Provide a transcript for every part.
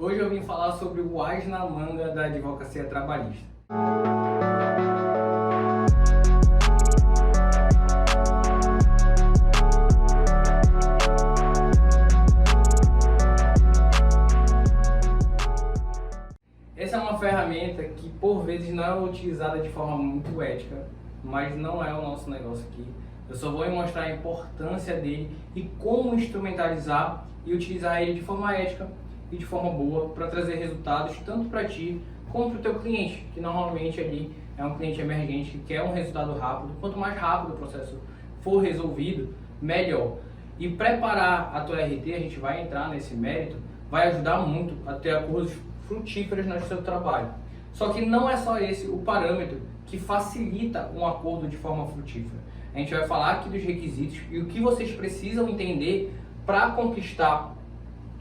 Hoje eu vim falar sobre o as na manga da advocacia trabalhista. Essa é uma ferramenta que por vezes não é utilizada de forma muito ética, mas não é o nosso negócio aqui. Eu só vou mostrar a importância dele e como instrumentalizar e utilizar ele de forma ética e de forma boa para trazer resultados tanto para ti como para o teu cliente, que normalmente ali é um cliente emergente que quer um resultado rápido. Quanto mais rápido o processo for resolvido, melhor. E preparar a tua RT, a gente vai entrar nesse mérito, vai ajudar muito a ter acordos frutíferos no seu trabalho. Só que não é só esse o parâmetro que facilita um acordo de forma frutífera. A gente vai falar aqui dos requisitos e o que vocês precisam entender para conquistar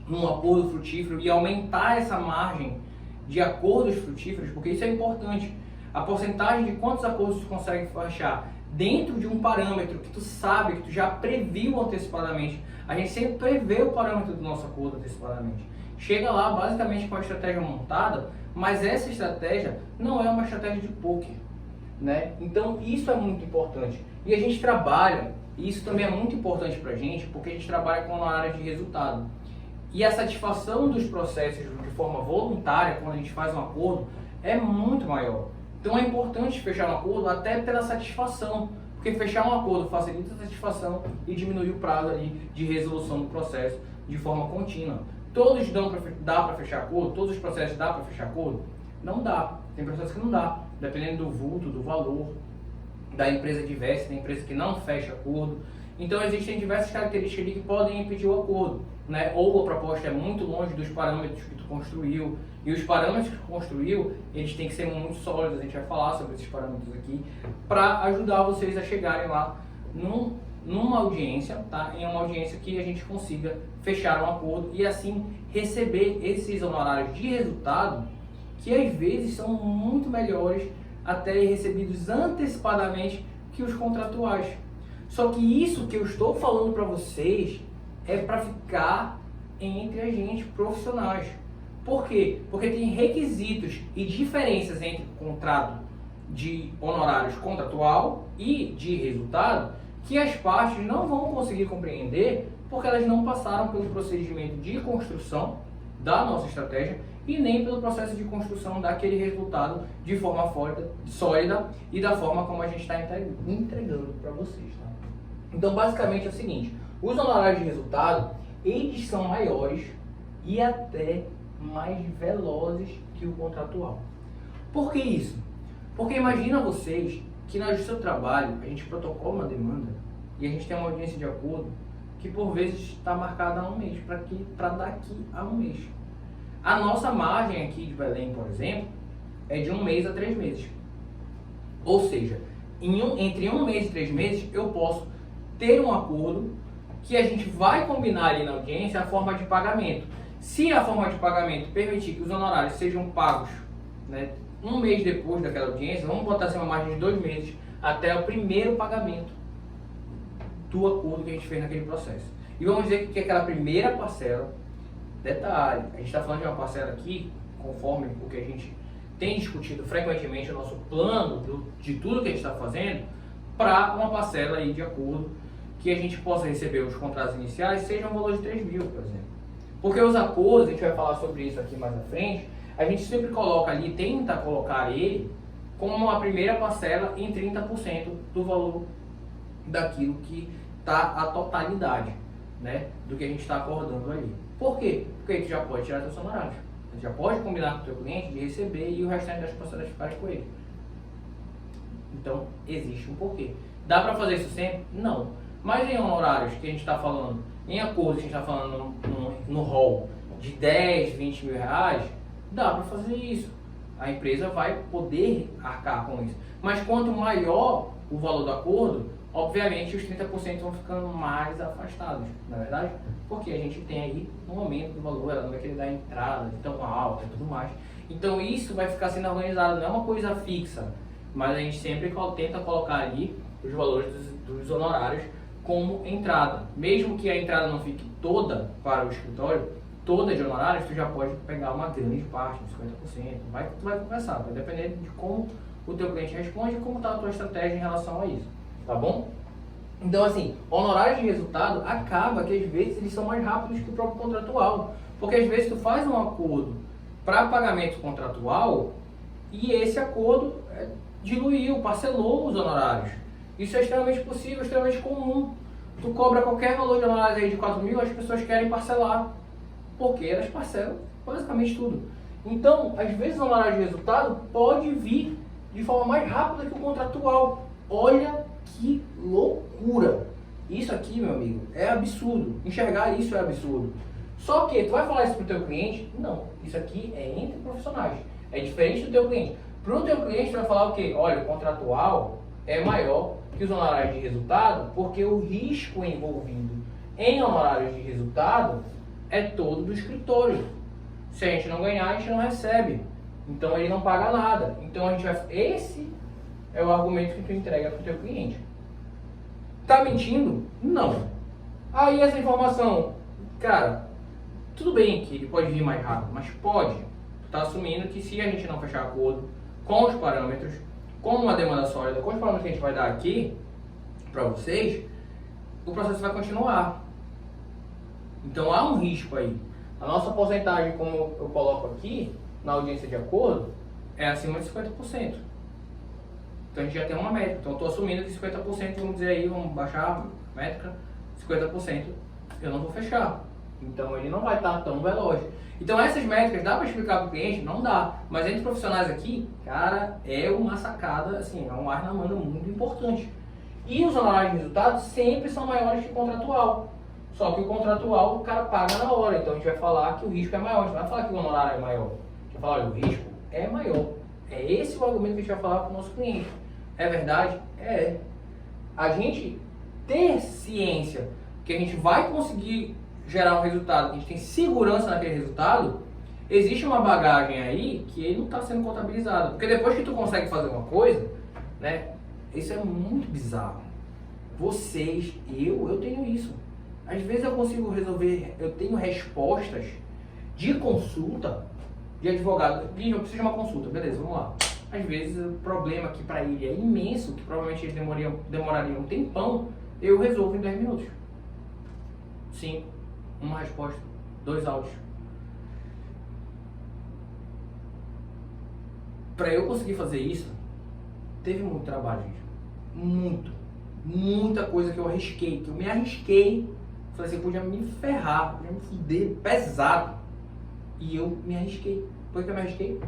um acordo frutífero e aumentar essa margem de acordos frutíferos, porque isso é importante. A porcentagem de quantos acordos tu consegue fechar dentro de um parâmetro que tu sabe, que tu já previu antecipadamente. A gente sempre prevê o parâmetro do nosso acordo antecipadamente. Chega lá basicamente com a estratégia montada, mas essa estratégia não é uma estratégia de poker, né? Então isso é muito importante. E a gente trabalha, e isso também é muito importante pra gente, porque a gente trabalha com uma área de resultado. E a satisfação dos processos de forma voluntária, quando a gente faz um acordo, é muito maior. Então é importante fechar um acordo até pela satisfação, porque fechar um acordo facilita a satisfação e diminui o prazo ali de resolução do processo de forma contínua. Todos dá para fechar acordo? Todos os processos dá para fechar acordo? Não dá. Tem processos que não dá, dependendo do vulto, do valor, da empresa diversa, da empresa que não fecha acordo. Então existem diversas características ali que podem impedir o acordo, né? Ou a proposta é muito longe dos parâmetros que tu construiu, e os parâmetros que tu construiu, eles têm que ser muito sólidos. A gente vai falar sobre esses parâmetros aqui para ajudar vocês a chegarem lá numa audiência, tá? Em uma audiência que a gente consiga fechar um acordo e assim receber esses honorários de resultado que às vezes são muito melhores até recebidos antecipadamente que os contratuais. Só que isso que eu estou falando para vocês é para ficar entre a gente profissionais. Por quê? Porque tem requisitos e diferenças entre o contrato de honorários contratual e de resultado que as partes não vão conseguir compreender porque elas não passaram pelo procedimento de construção da nossa estratégia e nem pelo processo de construção daquele resultado de forma sólida e da forma como a gente está entregando para vocês. Tá? Então, basicamente é o seguinte, os honorários de resultado, eles são maiores e até mais velozes que o contratual. Por que isso? Porque imagina vocês que no seu trabalho a gente protocola uma demanda e a gente tem uma audiência de acordo que por vezes está marcada a um mês, para daqui a um mês. A nossa margem aqui de Belém, por exemplo, é de 1 mês a 3 meses. Ou seja, entre 1 mês e 3 meses eu posso ter um acordo que a gente vai combinar ali na audiência a forma de pagamento. Se a forma de pagamento permitir que os honorários sejam pagos, né, 1 mês depois daquela audiência, vamos botar assim uma margem de 2 meses até o primeiro pagamento do acordo que a gente fez naquele processo. E vamos dizer que aquela primeira parcela, detalhe, a gente está falando de uma parcela aqui, conforme o que a gente tem discutido frequentemente, o nosso plano de tudo que a gente está fazendo, para uma parcela aí de acordo que a gente possa receber os contratos iniciais, seja um valor de 3 mil, por exemplo. Porque os acordos, a gente vai falar sobre isso aqui mais à frente, a gente sempre coloca ali, tenta colocar ele como uma primeira parcela em 30% do valor daquilo que está a totalidade, né, do que a gente está acordando ali. Por quê? Porque aí tu já pode tirar seus honorários. Tu já pode combinar com o teu cliente de receber e o restante das parcelas ficarem com ele. Então, existe um porquê. Dá para fazer isso sempre? Não. Mas em honorários que a gente está falando, em acordos que a gente está falando no rol de 10, 20 mil reais, dá para fazer isso. A empresa vai poder arcar com isso. Mas quanto maior o valor do acordo, obviamente os 30% vão ficando mais afastados, não é verdade? Porque a gente tem aí um aumento do valor, ela não vai querer dar entrada de tão alta e tudo mais. Então isso vai ficar sendo organizado, não é uma coisa fixa, mas a gente sempre tenta colocar ali os valores dos honorários como entrada. Mesmo que a entrada não fique toda para o escritório, toda de honorários, tu já pode pegar uma grande parte, uns 50%. Tu vai conversar, vai depender de como o teu cliente responde e como está a tua estratégia em relação a isso, tá bom? Então, assim, honorários de resultado acaba que às vezes eles são mais rápidos que o próprio contratual. Porque às vezes tu faz um acordo para pagamento contratual e esse acordo diluiu, parcelou os honorários. Isso é extremamente possível, extremamente comum. Tu cobra qualquer valor de honorários aí de 4 mil, as pessoas querem parcelar. Porque elas parcelam basicamente tudo. Então, às vezes o honorário de resultado pode vir de forma mais rápida que o contratual. Olha que loucura! Isso aqui, meu amigo, é absurdo. Enxergar isso é absurdo. Só que, tu vai falar isso pro teu cliente? Não. Isso aqui é entre profissionais. É diferente do teu cliente. Pro teu cliente, tu vai falar o quê? Olha, o contratual é maior que os honorários de resultado, porque o risco envolvido em honorários de resultado é todo do escritório. Se a gente não ganhar, a gente não recebe. Então, ele não paga nada. Então, a gente vai... Esse é o argumento que tu entrega pro teu cliente. Tá mentindo? Não. Aí, essa informação, cara, tudo bem que ele pode vir mais rápido, mas pode. Tu tá assumindo que se a gente não fechar acordo com os parâmetros, com uma demanda sólida, com os parâmetros que a gente vai dar aqui para vocês, o processo vai continuar. Então há um risco aí. A nossa porcentagem, como eu coloco aqui, na audiência de acordo, é acima de 50%. Então a gente já tem uma métrica. Então eu estou assumindo que 50%, vamos dizer aí, vamos baixar a métrica, 50% eu não vou fechar. Então ele não vai estar tão veloz. Então essas métricas dá para explicar para o cliente? Não dá. Mas entre profissionais aqui, cara, é uma sacada, assim, é um ar na manga muito importante. E os honorários de resultados sempre são maiores que o contratual. Só que o contratual o cara paga na hora. Então a gente vai falar que o risco é maior. A gente não vai falar que o honorário é maior. A gente vai falar, olha, o risco é maior. É esse o argumento que a gente vai falar para o nosso cliente. É verdade? É. A gente ter ciência que a gente vai conseguir gerar um resultado, que a gente tem segurança naquele resultado, existe uma bagagem aí que ele não está sendo contabilizado. Porque depois que tu consegue fazer uma coisa, né, isso é muito bizarro. Vocês, eu tenho isso. Às vezes eu consigo resolver, eu tenho respostas de consulta de advogado. Eu preciso de uma consulta, beleza, vamos lá. Às vezes o problema que para ele é imenso, que provavelmente eles demorariam um tempão, eu resolvo em 10 minutos. 5, uma resposta, 2 áudios. Para eu conseguir fazer isso, teve muito trabalho, gente. Muita coisa que eu arrisquei, que eu me arrisquei. Falei assim, podia me ferrar, podia me fuder pesado. E eu me arrisquei. Por que eu me arrisquei?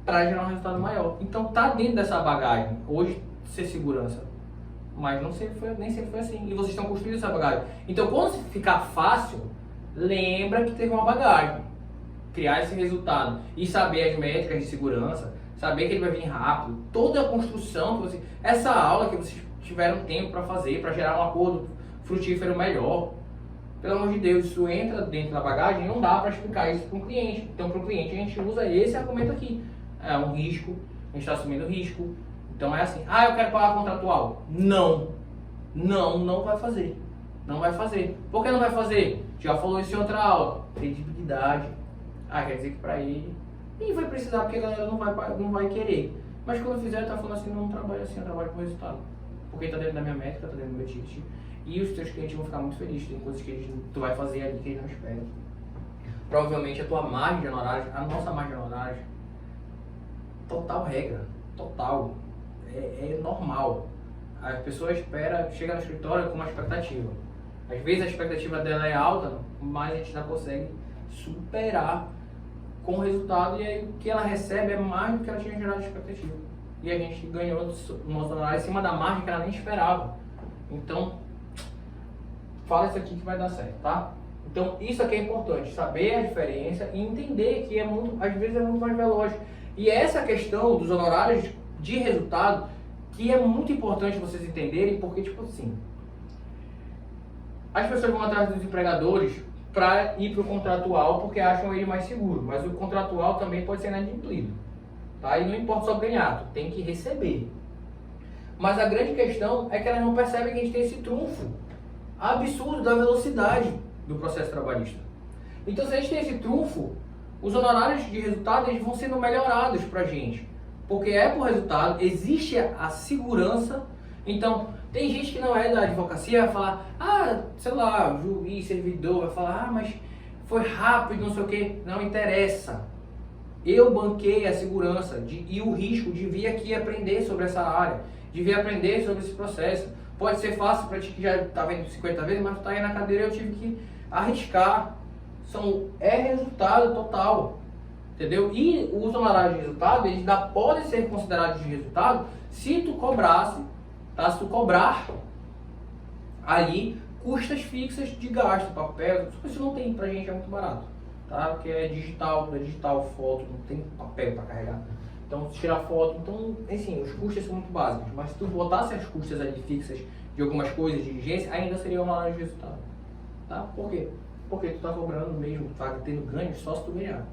Para gerar um resultado maior. Então tá dentro dessa bagagem. Hoje, ser segurança. Mas nem sempre foi assim. E vocês estão construindo essa bagagem. Então quando ficar fácil, lembra que teve uma bagagem. Criar esse resultado. E saber as métricas de segurança. Saber que ele vai vir rápido. Toda a construção que você... Essa aula que vocês tiveram tempo para fazer, para gerar um acordo frutífero melhor. Pelo amor de Deus, isso entra dentro da bagagem e não dá para explicar isso para um cliente. Então, para o cliente, a gente usa esse argumento aqui. É um risco, a gente está assumindo risco. Então, é assim, eu quero pagar contratual. Não vai fazer. Não vai fazer. Por que não vai fazer? Já falou isso em outra aula. Credibilidade. Quer dizer que para ele, nem vai precisar, porque a galera não vai querer. Mas quando fizer, ele tá falando assim, não trabalho assim, eu trabalho com resultado. Porque está dentro da minha métrica, está dentro do meu ticket. E os teus clientes vão ficar muito felizes. Tem coisas que tu vai fazer ali que eles não esperam. Provavelmente a tua margem de honorários, a nossa margem de honorários, total regra, total. É normal. A pessoa chega no escritório com uma expectativa. Às vezes a expectativa dela é alta, mas a gente já consegue superar com o resultado. E aí o que ela recebe é mais do que ela tinha gerado de expectativa. E a gente ganhou o nosso honorário em cima da margem que ela nem esperava. Então, fala isso aqui que vai dar certo, tá? Então, isso aqui é importante, saber a diferença e entender que às vezes é muito mais veloz. E essa questão dos honorários de resultado, que é muito importante vocês entenderem, porque, tipo assim, as pessoas vão atrás dos empregadores para ir para o contratual porque acham ele mais seguro, mas o contratual também pode ser inadimplido, tá? E não importa só ganhar, tu tem que receber. Mas a grande questão é que elas não percebem que a gente tem esse trunfo absurdo da velocidade do processo trabalhista. Então, se a gente tem esse trunfo, os honorários de resultado eles vão sendo melhorados para a gente. Porque é por resultado, existe a segurança. Então, tem gente que não é da advocacia, vai falar, sei lá, juiz, servidor, vai falar, mas foi rápido, não sei o que. Não interessa. Eu banquei a segurança e o risco de vir aqui aprender sobre essa área, de vir aprender sobre esse processo. Pode ser fácil para ti que já está vendo 50 vezes, mas tu tá aí na cadeira eu tive que arriscar. É resultado total, entendeu? E os honorários de resultado, eles ainda podem ser considerados de resultado se tu cobrasse, tá? Se tu cobrar ali custas fixas de gasto, papel, isso não tem pra gente, é muito barato, tá? Porque é digital foto, não tem papel para carregar. Então, se tirar foto, então, assim, os custos são muito básicos, mas se tu botasse as custas ali fixas de algumas coisas de diligência, ainda seria honorário de resultado, tá? Por quê? Porque tu tá cobrando mesmo, tá tendo ganho só se tu ganhar.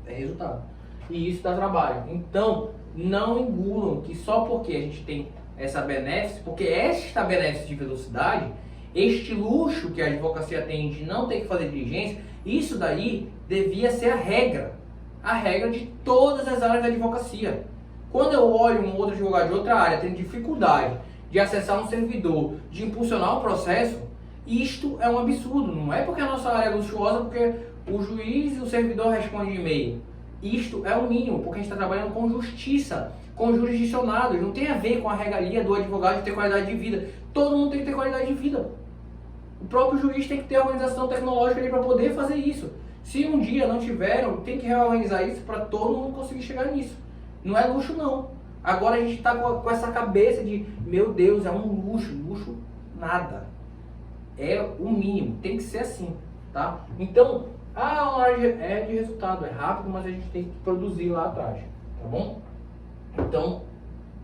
É resultado. E isso dá trabalho. Então, não engulam que só porque a gente tem essa benéfice, porque esta benéfice de velocidade, este luxo que a advocacia tem de não ter que fazer diligência, isso daí devia ser a regra. A regra de todas as áreas da advocacia. Quando eu olho um outro advogado de outra área tendo dificuldade de acessar um servidor, de impulsionar um processo, isto é um absurdo. Não é porque a nossa área é luxuosa, porque o juiz e o servidor respondem de e-mail. Isto é o mínimo, porque a gente está trabalhando com justiça, com jurisdicionados. Não tem a ver com a regalia do advogado de ter qualidade de vida. Todo mundo tem que ter qualidade de vida. O próprio juiz tem que ter a organização tecnológica para poder fazer isso. Se um dia não tiveram, tem que reorganizar isso para todo mundo conseguir chegar nisso. Não é luxo, não. Agora a gente está com essa cabeça de, meu Deus, é um luxo. Luxo nada. É o mínimo, tem que ser assim, tá? Então, a hora é de resultado, é rápido, mas a gente tem que produzir lá atrás, tá bom? Então,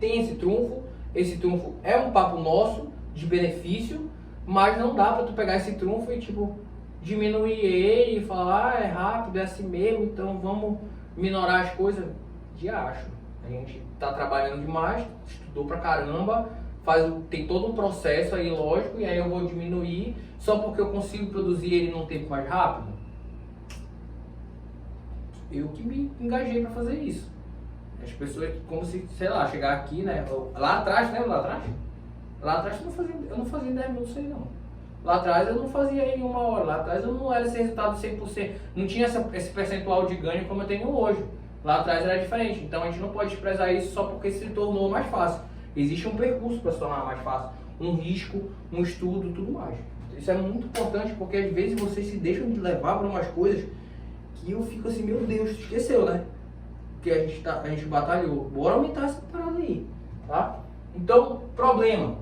tem esse trunfo é um papo nosso, de benefício, mas não dá pra tu pegar esse trunfo e, tipo, diminuir ele e falar, é rápido, é assim mesmo, então vamos minorar as coisas. De acho. A gente tá trabalhando demais, estudou pra caramba, tem todo um processo aí, lógico, e aí eu vou diminuir só porque eu consigo produzir ele num tempo mais rápido. Eu que me engajei para fazer isso. As pessoas, como se, sei lá, chegar aqui, né? Lá atrás, né? Lá atrás eu não fazia em 10 minutos aí, não. Lá atrás eu não fazia em 1 hora. Lá atrás eu não era esse resultado 100%. Não tinha esse percentual de ganho como eu tenho hoje. Lá atrás era diferente. Então a gente não pode desprezar isso só porque se tornou mais fácil. Existe um percurso para se tornar mais fácil, um risco, um estudo, tudo mais. Isso é muito importante porque às vezes vocês se deixam de levar para umas coisas que eu fico assim, meu Deus, esqueceu, né? Que a gente batalhou. Bora aumentar essa parada aí, tá? Então, problema,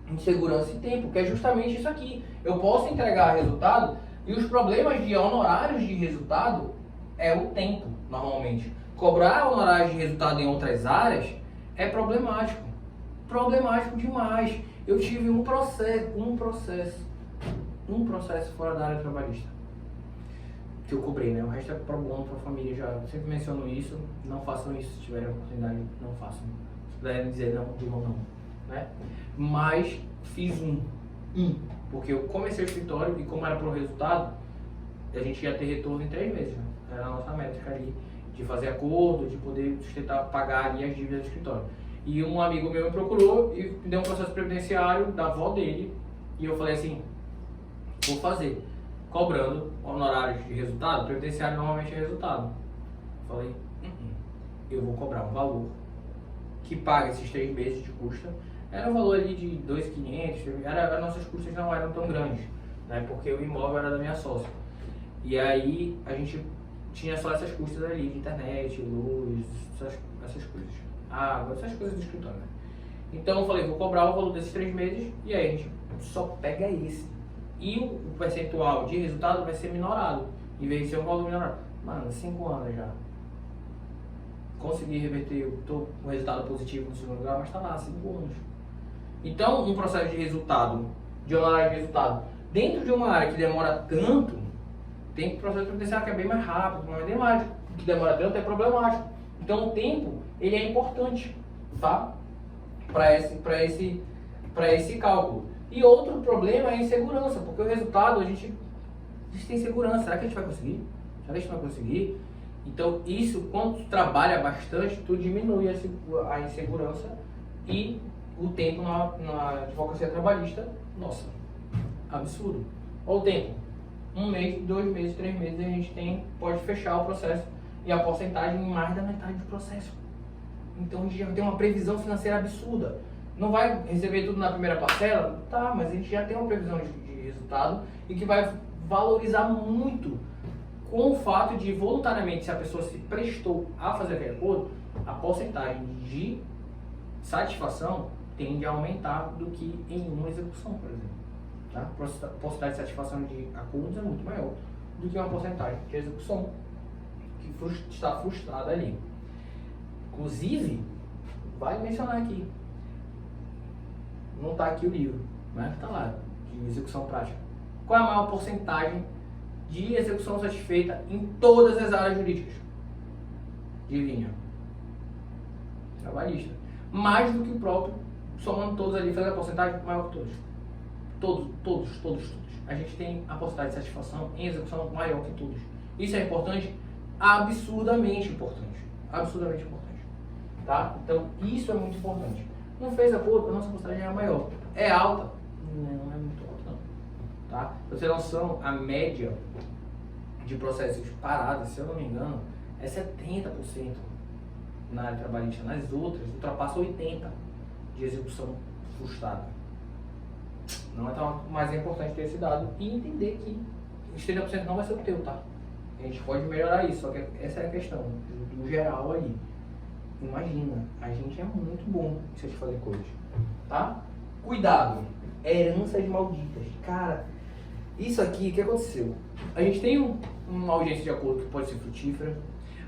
insegurança e tempo, que é justamente isso aqui. Eu posso entregar resultado e os problemas de honorários de resultado é o tempo, normalmente. Cobrar honorários de resultado em outras áreas é problemático. Problemático demais. Eu tive um processo fora da área trabalhista que eu cobrei, né? O resto é pro bono pra família, já sempre menciono isso. Não façam isso, se tiverem oportunidade, não façam. Se puderem dizer não, digam não, né? Mas fiz porque eu comecei o escritório e como era pro resultado, a gente ia ter retorno em 3 meses, né? Era a nossa métrica ali de fazer acordo, de poder sustentar, pagar ali as dívidas do escritório. E um amigo meu me procurou e me deu um processo previdenciário da avó dele. E eu falei assim, vou fazer, cobrando honorários de resultado. Previdenciário normalmente é resultado. Eu falei, eu vou cobrar um valor que paga esses 3 meses de custa. Era um valor ali de 2.500, as nossas custas não eram tão grandes, né? Porque o imóvel era da minha sócia. E aí a gente tinha só essas custas ali de internet, luz, essas coisas. Água, essas coisas do escritório, né? Então eu falei, vou cobrar o valor desses 3 meses e aí a gente só pega esse. E o percentual de resultado vai ser minorado, em vez de ser um valor minorado. Mano, 5 anos já. Consegui reverter, eu tô com resultado positivo no segundo lugar, mas tá lá, 5 anos. Então, um processo de resultado, de honorário de resultado, dentro de uma área que demora tanto, tem processo previdenciário que é bem mais rápido, não é dramático. O que demora tanto é problemático. Então o tempo, ele é importante, tá? Para esse cálculo. E outro problema é a insegurança, porque o resultado a gente A gente tem insegurança, será que a gente vai conseguir? Será que a gente vai conseguir? Então isso, quando tu trabalha bastante, tu diminui a insegurança e o tempo na advocacia trabalhista, nossa, absurdo. Olha o tempo, 1 mês, 2 meses, 3 meses, a gente pode fechar o processo e a porcentagem em mais da metade do processo. Então a gente já tem uma previsão financeira absurda. Não vai receber tudo na primeira parcela? Tá, mas a gente já tem uma previsão de resultado e que vai valorizar muito com o fato de voluntariamente, se a pessoa se prestou a fazer aquele acordo, a porcentagem de satisfação tende a aumentar do que em uma execução, por exemplo. Tá? A porcentagem de satisfação de acordos é muito maior do que uma porcentagem de execução que está frustrada ali. Inclusive, vale mencionar aqui, não está aqui o livro, mas está lá, de execução prática. Qual é a maior porcentagem de execução satisfeita em todas as áreas jurídicas? Adivinha? Trabalhista. Mais do que o próprio, somando todos ali, fazendo a porcentagem maior que todos. Todos. A gente tem a porcentagem de satisfação em execução maior que todos. Isso é importante? Absurdamente importante. Absurdamente importante. Tá? Então, isso é muito importante. Não fez acordo, a nossa porcentagem é maior. É alta? Não é muito alta, não. Tá? Pra você ter noção, a média de processos parados, se eu não me engano, é 70% na área trabalhista. Nas outras, ultrapassa 80% de execução frustrada. Não é tão, mas é importante ter esse dado e entender que os 30% não vai ser o teu, tá? A gente pode melhorar isso, só que essa é a questão, do geral ali. Imagina, a gente é muito bom em satisfazer coisas, tá? Cuidado, heranças malditas. Cara, isso aqui, o que aconteceu? A gente tem uma audiência de acordo que pode ser frutífera.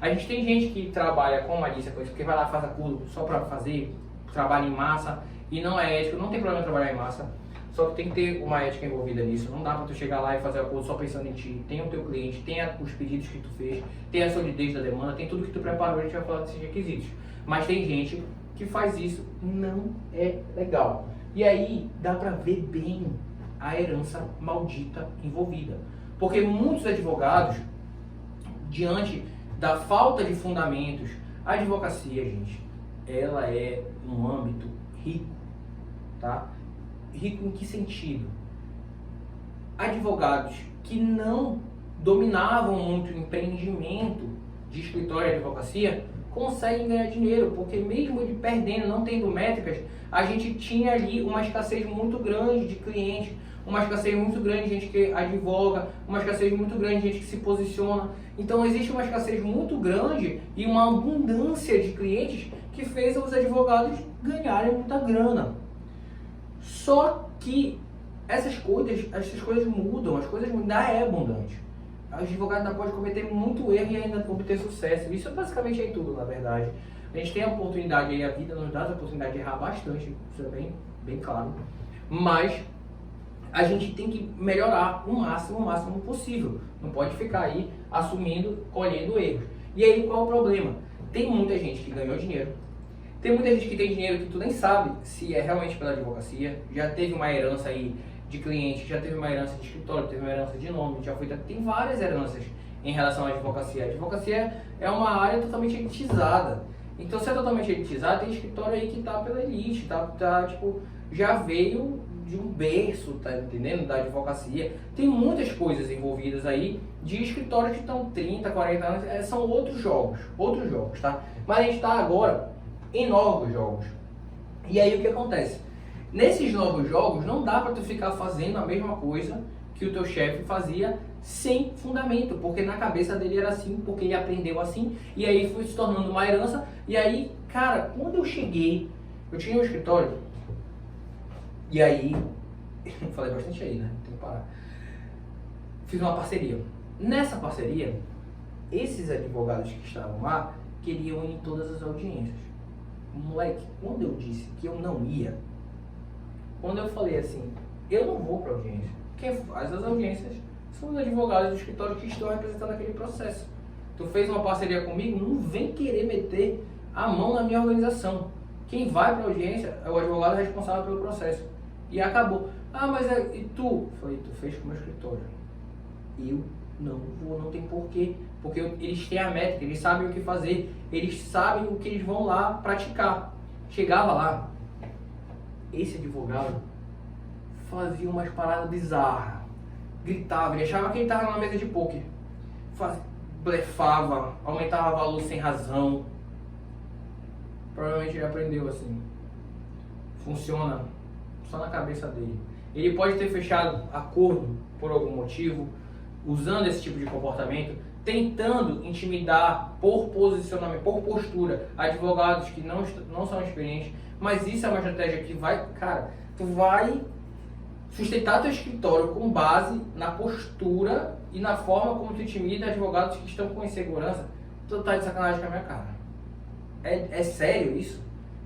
A gente tem gente que trabalha com malícia, porque vai lá e faz acordo só pra fazer, trabalha em massa, e não é ético, não tem problema trabalhar em massa. Só que tem que ter uma ética envolvida nisso. Não dá pra tu chegar lá e fazer acordo só pensando em ti. Tem o teu cliente, tem os pedidos que tu fez, tem a solidez da demanda, tem tudo que tu preparou, a gente vai falar desses requisitos. Mas tem gente que faz isso, não é legal. E aí dá pra ver bem a herança maldita envolvida. Porque muitos advogados, diante da falta de fundamentos, a advocacia, gente, ela é um âmbito rico, tá? Rico em que sentido? Advogados que não dominavam muito o empreendimento de escritório de advocacia conseguem ganhar dinheiro, porque mesmo ele perdendo, não tendo métricas, a gente tinha ali uma escassez muito grande de clientes, uma escassez muito grande de gente que advoga, uma escassez muito grande de gente que se posiciona. Então existe uma escassez muito grande e uma abundância de clientes que fez os advogados ganharem muita grana. Só que essas coisas mudam, as coisas ainda é abundante. O advogado ainda pode cometer muito erro e ainda obter sucesso. Isso basicamente é em tudo, na verdade. A gente tem a oportunidade aí, a vida nos dá a oportunidade de errar bastante, isso é bem claro. Mas a gente tem que melhorar o máximo possível. Não pode ficar aí assumindo, colhendo erros. E aí qual é o problema? Tem muita gente que ganhou dinheiro. Tem muita gente que tem dinheiro que tu nem sabe se é realmente pela advocacia. Já teve uma herança aí de cliente, já teve uma herança de escritório, teve uma herança de nome, tem várias heranças em relação à advocacia. A advocacia é uma área totalmente elitizada. Então, se é totalmente elitizada, tem escritório aí que tá pela elite, tipo, já veio de um berço, tá entendendo? Da advocacia. Tem muitas coisas envolvidas aí de escritórios que estão 30, 40 anos, são outros jogos, tá? Mas a gente está agora em novos jogos. E aí o que acontece? Nesses novos jogos não dá para tu ficar fazendo a mesma coisa que o teu chefe fazia sem fundamento, porque na cabeça dele era assim, porque ele aprendeu assim, e aí foi se tornando uma herança. E aí, cara, quando eu cheguei, eu tinha um escritório, e aí, falei bastante aí, né? Tem que parar. Fiz uma parceria. Nessa parceria, esses advogados que estavam lá queriam ir em todas as audiências. Moleque, quando eu disse que eu não ia, quando eu falei assim, eu não vou para audiência, quem faz as audiências são os advogados do escritório que estão representando aquele processo. Tu fez uma parceria comigo, não vem querer meter a mão na minha organização. Quem vai para audiência é o advogado responsável pelo processo. E acabou. Ah, mas e tu? Eu falei, tu fez com o meu escritório. Eu não vou, não tem porquê. Porque eles têm a métrica, eles sabem o que fazer, eles sabem o que eles vão lá praticar. Chegava lá, esse advogado fazia umas paradas bizarras, gritava, ele achava que ele estava numa mesa de pôquer, blefava, aumentava valor sem razão. Provavelmente ele aprendeu assim. Funciona só na cabeça dele. Ele pode ter fechado acordo por algum motivo, usando esse tipo de comportamento, tentando intimidar por posicionamento, por postura, advogados que não são experientes, mas isso é uma estratégia que vai, cara, tu vai sustentar teu escritório com base na postura e na forma como tu intimida advogados que estão com insegurança. Tu tá de sacanagem com a minha cara. É sério isso?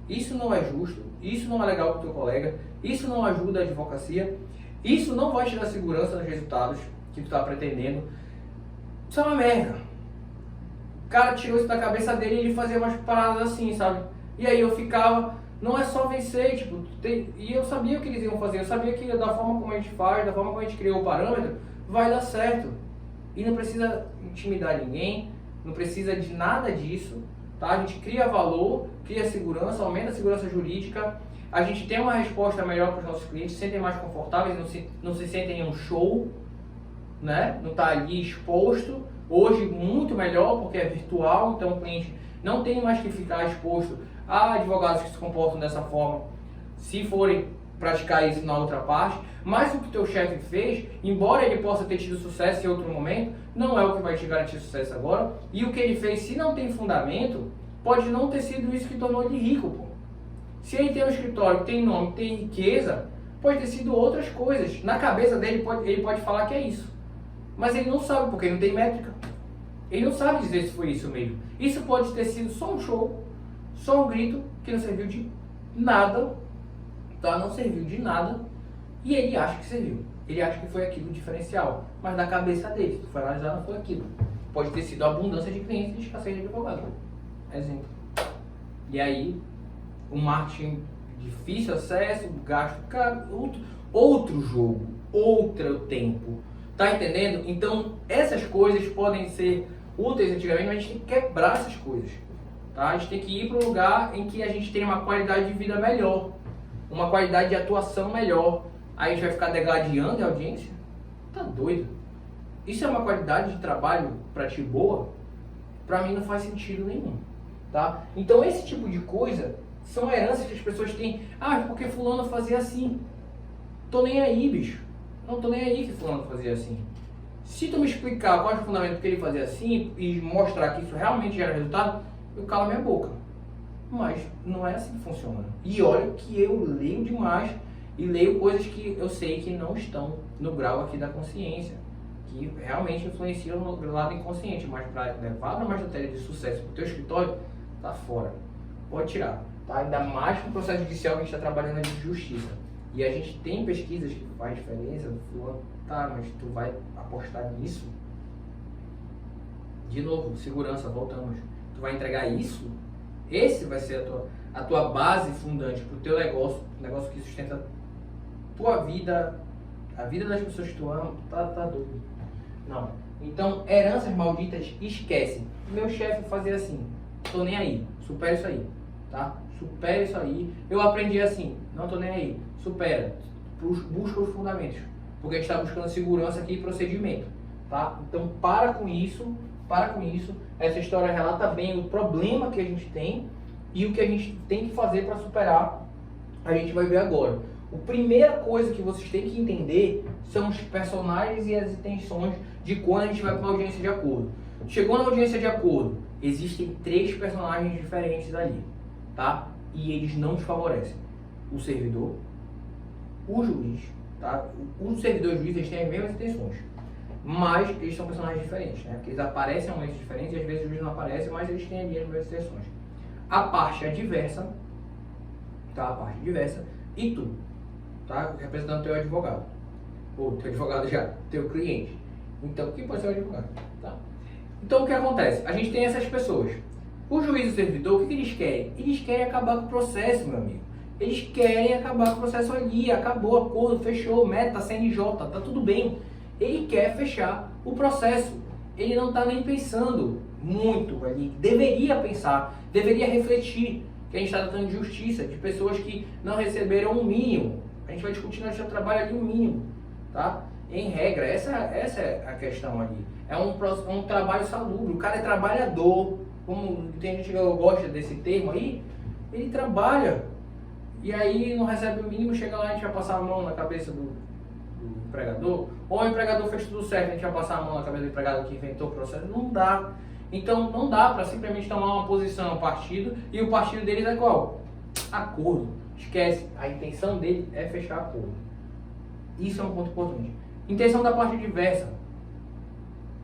Isso não é justo, isso não é legal pro teu colega, isso não ajuda a advocacia, isso não vai te dar segurança nos resultados que tu tá pretendendo. Isso é uma merda. O cara tirou isso da cabeça dele e ele fazia umas paradas assim, sabe? E aí eu ficava, não é só vencer, tipo, e eu sabia o que eles iam fazer, eu sabia que da forma como a gente faz, da forma como a gente criou o parâmetro, vai dar certo. E não precisa intimidar ninguém, não precisa de nada disso, tá? A gente cria valor, cria segurança, aumenta a segurança jurídica, a gente tem uma resposta melhor para os nossos clientes, se sentem mais confortáveis, não se sentem em um show, né? Não está ali exposto. Hoje muito melhor porque é virtual, então o cliente não tem mais que ficar exposto a advogados que se comportam dessa forma, se forem praticar isso na outra parte. Mas o que teu chefe fez, embora ele possa ter tido sucesso em outro momento, não é o que vai te garantir sucesso agora. E o que ele fez, se não tem fundamento, pode não ter sido isso que tornou ele rico, pô. Se ele tem um escritório, tem nome, tem riqueza, pode ter sido outras coisas. Na cabeça dele, ele pode falar que é isso. Mas ele não sabe, porque não tem métrica. Ele não sabe dizer se foi isso mesmo. Isso pode ter sido só um show, só um grito, que não serviu de nada, tá? Não serviu de nada. E ele acha que serviu. Ele acha que foi aquilo diferencial. Mas na cabeça dele, se tu for analisar, não foi aquilo. Pode ter sido a abundância de clientes e escassez de advogado. Exemplo. E aí, o marketing difícil acesso, gasto caro, outro jogo, outro tempo. Tá entendendo? Então, essas coisas podem ser úteis antigamente, mas a gente tem que quebrar essas coisas. Tá? A gente tem que ir para um lugar em que a gente tenha uma qualidade de vida melhor, uma qualidade de atuação melhor. Aí a gente vai ficar degladiando a audiência? Tá doido? Isso é uma qualidade de trabalho para ti boa? Para mim não faz sentido nenhum. Tá? Então, esse tipo de coisa são heranças que as pessoas têm. Ah, porque fulano fazia assim. Tô nem aí, bicho. Não tô nem aí que fulano fazia assim. Se tu me explicar qual é o fundamento que ele fazia assim e mostrar que isso realmente gera resultado, eu calo minha boca. Mas não é assim que funciona. E olha que eu leio demais e leio coisas que eu sei que não estão no grau aqui da consciência, que realmente influenciam no lado inconsciente, mas para levar para uma estratégia de sucesso para o teu escritório, tá fora. Pode tirar. Tá? Ainda mais com o processo judicial que a gente está trabalhando de justiça. E a gente tem pesquisas que faz diferença, fulano, tá, mas tu vai apostar nisso? De novo, segurança, voltamos. Tu vai entregar isso? Esse vai ser a tua base fundante pro teu negócio, negócio que sustenta tua vida, a vida das pessoas que tu ama, tá doido. Não. Então, heranças malditas, esquece. Meu chefe fazia assim, tô nem aí, supera isso aí, tá? Supera isso aí. Eu aprendi assim, não tô nem aí. Supera. Busca os fundamentos. Porque a gente está buscando segurança aqui e procedimento. Tá? Então para com isso. Essa história relata bem o problema que a gente tem e o que a gente tem que fazer para superar. A gente vai ver agora. A primeira coisa que vocês têm que entender são os personagens e as intenções de quando a gente vai para uma audiência de acordo. Chegou na audiência de acordo, existem 3 personagens diferentes ali. Tá? E eles não te favorecem. O servidor, o juiz, tá? O servidor e o juiz, eles têm as mesmas intenções, mas eles são personagens diferentes, né? Porque eles aparecem em momentos diferentes e às vezes o juiz não aparece, mas eles têm ali as mesmas intenções. A parte adversa, tá? A parte adversa e tu, tá? Representando teu advogado, ou teu advogado já, teu cliente. Então, quem pode ser o advogado, tá? Então, o que acontece? A gente tem essas pessoas. O juiz e o servidor, o que eles querem? Eles querem acabar com o processo, meu amigo. Eles querem acabar com o processo ali, acabou, acordo, fechou, meta, CNJ, tá tudo bem. Ele quer fechar O processo, ele não está nem pensando muito ali, deveria pensar, deveria refletir, que a gente está tratando de justiça, de pessoas que não receberam o mínimo. A gente vai discutir no seu trabalho ali o mínimo, tá? Em regra, essa é a questão ali. É um trabalho salubre, o cara é trabalhador, como tem gente que gosta desse termo aí, ele trabalha, e aí não recebe o mínimo, chega lá, a gente vai passar a mão na cabeça do empregador, ou o empregador fez tudo certo, a gente vai passar a mão na cabeça do empregado que inventou o processo, não dá. Então não dá para simplesmente tomar uma posição ao partido, e o partido deles é qual? Acordo. Esquece, a intenção dele é fechar acordo. Isso é um ponto importante. Intenção da parte diversa,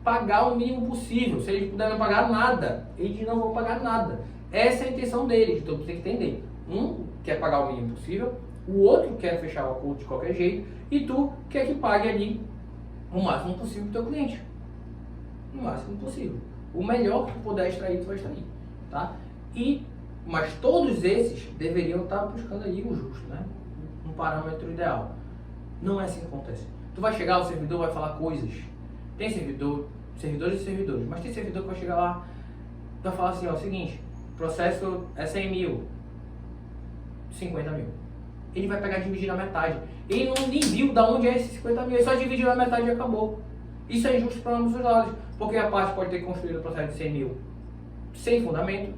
pagar o mínimo possível. Se eles puderem pagar nada, eles não vão pagar nada. Essa é a intenção deles, então você tem que entender. Um quer pagar o mínimo possível, o outro quer fechar o acordo de qualquer jeito, e tu quer que pague ali o máximo possível do teu cliente. O máximo possível. O melhor que tu puder extrair, tu vai extrair. Tá? Mas todos esses deveriam estar buscando ali o justo, né? Um parâmetro ideal. Não é assim que acontece. Tu vai chegar, o servidor vai falar coisas. Tem servidores e servidores, mas tem servidor que vai chegar lá e vai falar assim, ó, o seguinte, processo é 100 mil, 50 mil. Ele vai pegar e dividir na metade. Ele não nem viu de onde é esses 50 mil, ele só dividiu na metade e acabou. Isso é injusto para ambos os lados, porque a parte pode ter construído o processo de 100 mil sem fundamento,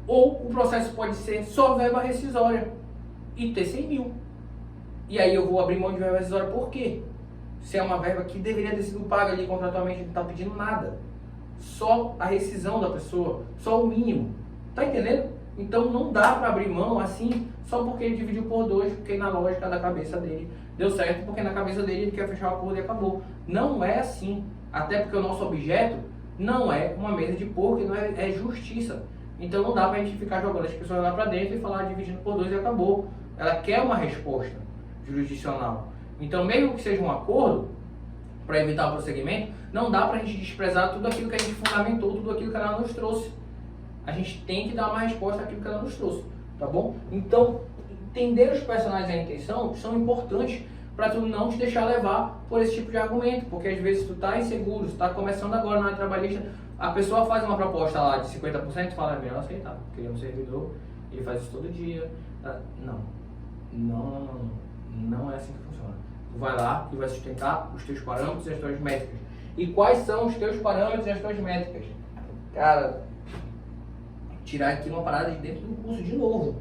ou o processo pode ser só verba rescisória e ter 100 mil. E aí eu vou abrir mão de verba rescisória por quê? Se é uma verba que deveria ter sido paga ali contratualmente, não está pedindo nada. Só a rescisão da pessoa, só o mínimo. Tá entendendo? Então não dá para abrir mão assim, só porque ele dividiu por 2, porque na lógica da cabeça dele deu certo, porque na cabeça dele ele quer fechar o acordo e acabou. Não é assim. Até porque o nosso objeto não é uma mesa de porco, não é justiça. Então não dá pra gente ficar jogando as pessoas lá pra dentro e falar dividindo por 2 e acabou. Ela quer uma resposta jurisdicional. Então mesmo que seja um acordo, para evitar o prosseguimento, não dá pra gente desprezar tudo aquilo que a gente fundamentou, tudo aquilo que ela nos trouxe. A gente tem que dar uma resposta àquilo que ela nos trouxe, tá bom? Então, entender os personagens e a intenção são importantes para tu não te deixar levar por esse tipo de argumento, porque às vezes tu tá inseguro, tu tá começando agora na área trabalhista, a pessoa faz uma proposta lá de 50% e fala, é melhor aceitar, porque ele é um servidor, ele faz isso todo dia. Não é assim que funciona. Tu vai lá e vai sustentar os teus parâmetros e as tuas métricas. E quais são os teus parâmetros e as tuas métricas? Cara, tirar aqui uma parada de dentro do curso de novo,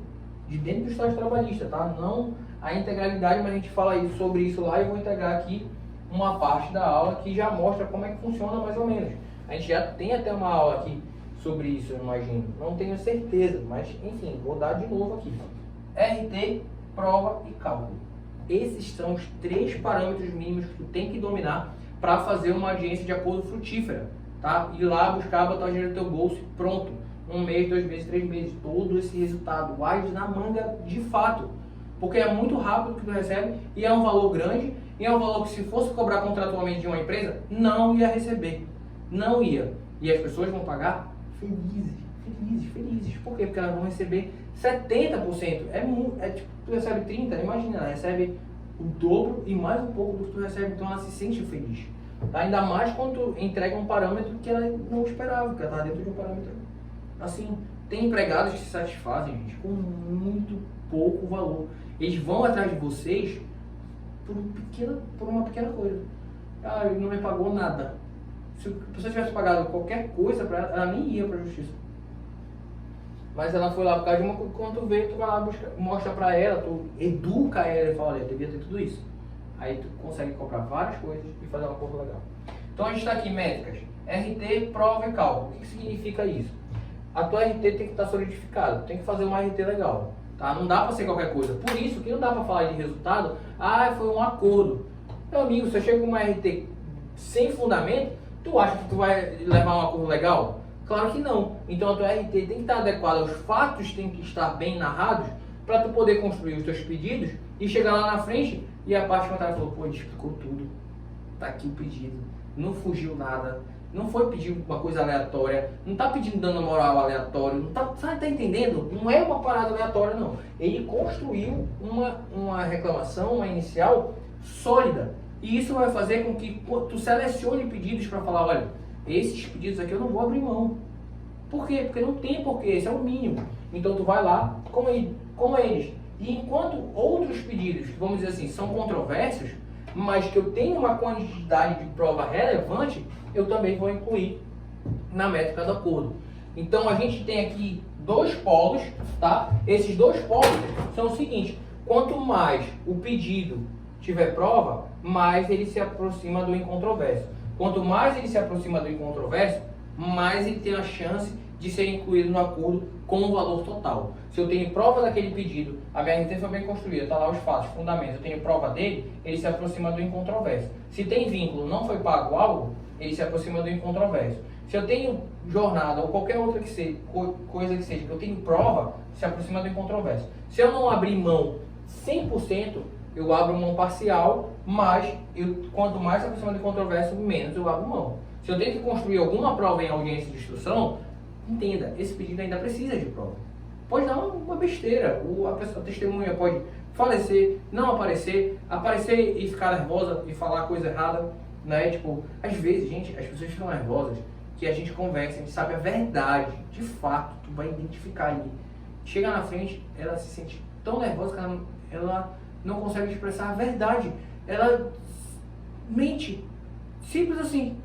de dentro do estágio trabalhista, tá? Não a integralidade, mas a gente fala sobre isso lá e eu vou integrar aqui uma parte da aula que já mostra como é que funciona mais ou menos. A gente já tem até uma aula aqui sobre isso, eu imagino. Não tenho certeza, mas enfim, vou dar de novo aqui. RT, prova e cálculo. Esses são os 3 parâmetros mínimos que tu tem que dominar para fazer uma audiência de acordo frutífera, tá? Ir lá buscar, botar o dinheiro no teu bolso e pronto. 1 mês, 2 meses, 3 meses, todo esse resultado, vai na manga de fato. Porque é muito rápido que tu recebe e é um valor grande, e é um valor que se fosse cobrar contratualmente de uma empresa, não ia receber. Não ia. E as pessoas vão pagar felizes. Por quê? Porque elas vão receber 70%. Tipo, tu recebe 30%, imagina, ela recebe o dobro e mais um pouco do que tu recebe, então ela se sente feliz. Tá? Ainda mais quando tu entrega um parâmetro que ela não esperava, que ela está dentro de um parâmetro. Assim, tem empregados que se satisfazem, gente, com muito pouco valor. Eles vão atrás de vocês por uma pequena coisa. Ah, ele não me pagou nada. Se a pessoa tivesse pagado qualquer coisa para ela, ela nem ia para a justiça. Mas ela foi lá por causa de uma coisa, quando tu vê, tu vai lá mostra para ela, tu educa ela e fala, olha, devia ter tudo isso. Aí tu consegue comprar várias coisas e fazer uma coisa legal. Então a gente está aqui, métricas, RT, prova e cálculo. O que significa isso? A tua RT tem que estar solidificada, tem que fazer uma RT legal. Tá? Não dá para ser qualquer coisa. Por isso que não dá para falar de resultado, foi um acordo. Meu amigo, se eu chego com uma RT sem fundamento, tu acha que tu vai levar um acordo legal? Claro que não. Então a tua RT tem que estar adequada, os fatos têm que estar bem narrados para tu poder construir os teus pedidos e chegar lá na frente e a parte contrária falou, pô, ele explicou tudo, tá aqui o pedido, não fugiu nada, não foi pedir uma coisa aleatória, não tá pedindo dano moral aleatório, não tá, sabe, tá entendendo? Não é uma parada aleatória não. Ele construiu uma reclamação, uma inicial sólida. E isso vai fazer com que tu selecione pedidos para falar, olha, esses pedidos aqui eu não vou abrir mão. Por quê? Porque não tem porquê, esse é o mínimo. Então tu vai lá com eles. E enquanto outros pedidos, vamos dizer assim, são controversos, mas que eu tenho uma quantidade de prova relevante, eu também vou incluir na métrica do acordo. Então a gente tem aqui dois polos, tá? Esses dois polos são o seguinte: quanto mais o pedido tiver prova, mais ele se aproxima do incontroverso. Quanto mais ele se aproxima do incontroverso, mais ele tem a chance de ser incluído no acordo com o valor total. Se eu tenho prova daquele pedido, a minha RT foi bem construída, está lá os fatos, fundamentos, eu tenho prova dele, ele se aproxima do incontroverso. Se tem vínculo, não foi pago algo, ele se aproxima do incontroverso. Se eu tenho jornada ou qualquer outra que seja, coisa que seja, que eu tenho prova, se aproxima do incontroverso. Se eu não abrir mão 100%, eu abro mão parcial, mas quanto mais se aproxima do incontroverso, menos eu abro mão. Se eu tenho que construir alguma prova em audiência de instrução, entenda, esse pedido ainda precisa de prova. Pode dar uma besteira, a testemunha pode falecer, não aparecer e ficar nervosa e falar coisa errada, né? Tipo, às vezes, gente, as pessoas ficam nervosas que a gente conversa, a gente sabe a verdade, de fato, tu vai identificar ali. Chega na frente, ela se sente tão nervosa que ela não consegue expressar a verdade. Ela mente. Simples assim.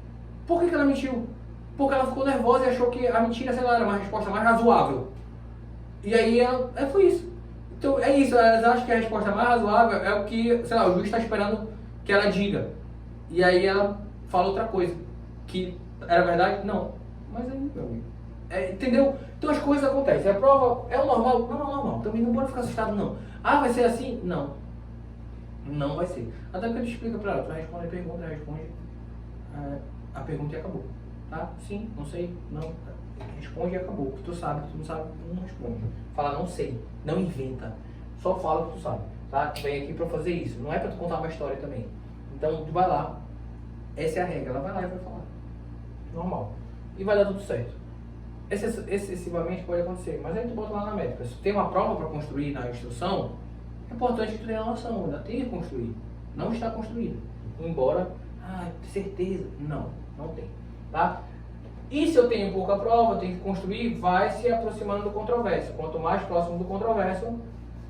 Por que ela mentiu? Porque ela ficou nervosa e achou que a mentira, sei lá, era uma resposta mais razoável. E aí foi isso. Então é isso, elas acham que a resposta mais razoável é o que, sei lá, o juiz está esperando que ela diga. E aí ela fala outra coisa. Que era verdade? Não. Mas aí, meu amigo. Entendeu? Então as coisas acontecem. A prova é o normal? Não, não é normal. Também não pode ficar assustado, não. Ah, vai ser assim? Não. Não vai ser. Até porque tu explica pra ela, tu responde a pergunta, responde a pergunta e acabou. Tá? Sim, não sei, não. Responde e acabou. O que tu sabe, o que tu não sabe, não responde. Fala não sei, não inventa. Só fala o que tu sabe. Tá? Tu vem aqui pra fazer isso. Não é pra tu contar uma história também. Então tu vai lá. Essa é a regra. Ela vai lá e vai falar. Normal. E vai dar tudo certo. Excessivamente pode acontecer. Mas aí tu bota lá na métrica. Se tu tem uma prova para construir na instrução, é importante que tu tenha noção. Ainda tem que construir. Não está construído. Embora, certeza. Não, não tem. Tá? E se eu tenho pouca prova, eu tenho que construir, vai se aproximando do controverso. Quanto mais próximo do controverso,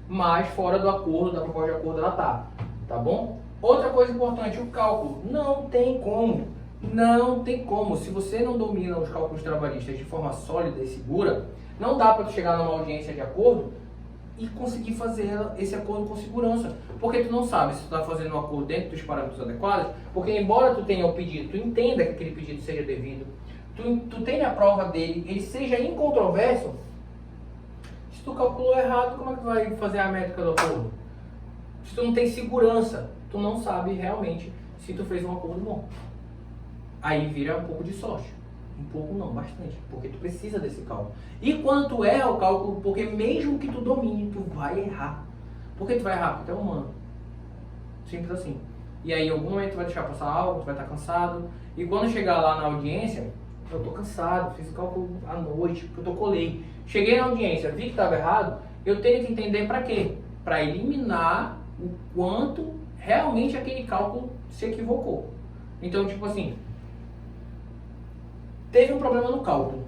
mais fora do acordo, da proposta de acordo ela tá. Tá bom? Outra coisa importante, o cálculo. Não tem como. Não tem como. Se você não domina os cálculos trabalhistas de forma sólida e segura, não dá para tu chegar numa audiência de acordo e conseguir fazer esse acordo com segurança. Porque tu não sabe se tu está fazendo um acordo dentro dos parâmetros adequados, porque embora tu tenha o pedido, tu entenda que aquele pedido seja devido, tu tenha a prova dele, ele seja incontroverso, se tu calculou errado, como é que tu vai fazer a métrica do acordo? Se tu não tem segurança, tu não sabe realmente se tu fez um acordo bom. Aí vira um pouco de sorte. Um pouco não, bastante. Porque tu precisa desse cálculo. E quando tu erra o cálculo, porque mesmo que tu domine, tu vai errar. Por que tu vai errar? Porque tu é humano. Simples assim. E aí em algum momento tu vai deixar passar algo, tu vai estar cansado. E quando chegar lá na audiência, eu tô cansado, fiz o cálculo à noite, protocolei. Cheguei na audiência, vi que estava errado, eu tenho que entender para quê? Para eliminar o quanto realmente aquele cálculo se equivocou. Então, tipo assim, teve um problema no cálculo.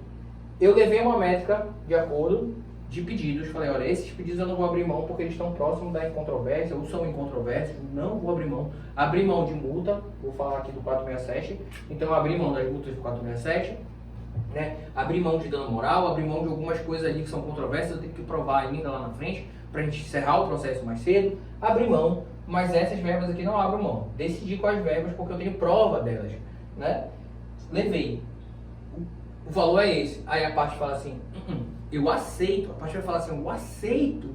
Eu levei uma métrica de acordo de pedidos. Falei, olha, esses pedidos eu não vou abrir mão porque eles estão próximos da incontrovérsia ou são incontroversos. Não vou abrir mão. Abri mão de multa, vou falar aqui do 467. Então, abri mão das multas do 467. Né? Abri mão de dano moral, abri mão de algumas coisas ali que são controversas. Eu tenho que provar ainda lá na frente para a gente encerrar o processo mais cedo. Abri mão, mas essas verbas aqui não abro mão. Decidi quais verbas porque eu tenho prova delas. Né? Levei. O valor é esse. Aí a parte fala assim, eu aceito. A parte vai falar assim, eu aceito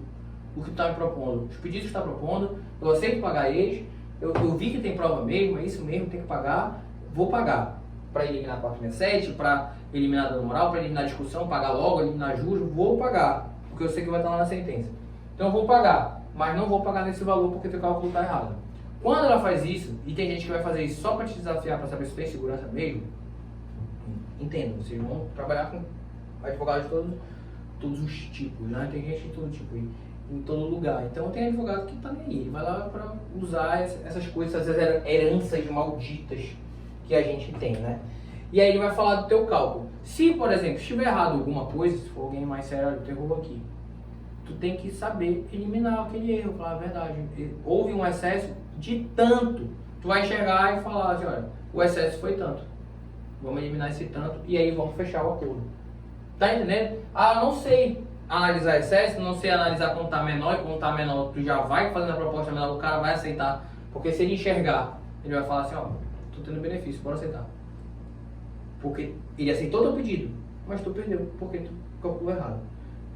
o que tu está me propondo. Os pedidos que tu está propondo, eu aceito pagar eles. Eu vi que tem prova mesmo, é isso mesmo, tem que pagar. Vou pagar. Para eliminar 467, para eliminar dano moral, para eliminar discussão, pagar logo, eliminar juros, vou pagar. Porque eu sei que vai estar lá na sentença. Então eu vou pagar, mas não vou pagar nesse valor porque teu cálculo está errado. Quando ela faz isso, e tem gente que vai fazer isso só para te desafiar, para saber se tem segurança mesmo, entendo, vocês vão trabalhar com advogados de todos os tipos, né? Tem gente de todo tipo. em todo lugar. Então tem advogado que tá nem aí, ele vai lá para usar essas coisas, essas heranças malditas que a gente tem, né? E aí ele vai falar do teu cálculo. Se, por exemplo, estiver errado alguma coisa, se for alguém mais sério, eu te erro aqui, tu tem que saber eliminar aquele erro, falar a verdade. Houve um excesso de tanto. Tu vai enxergar e falar assim, olha, o excesso foi tanto. Vamos eliminar esse tanto e aí vamos fechar o acordo. Tá entendendo? Ah, não sei analisar excesso, não sei analisar quando tá menor, e quando tá menor tu já vai fazendo a proposta menor, o cara vai aceitar. Porque se ele enxergar, ele vai falar assim, ó, tô tendo benefício, bora aceitar. Porque ele aceitou teu pedido, mas tu perdeu porque tu calculou errado.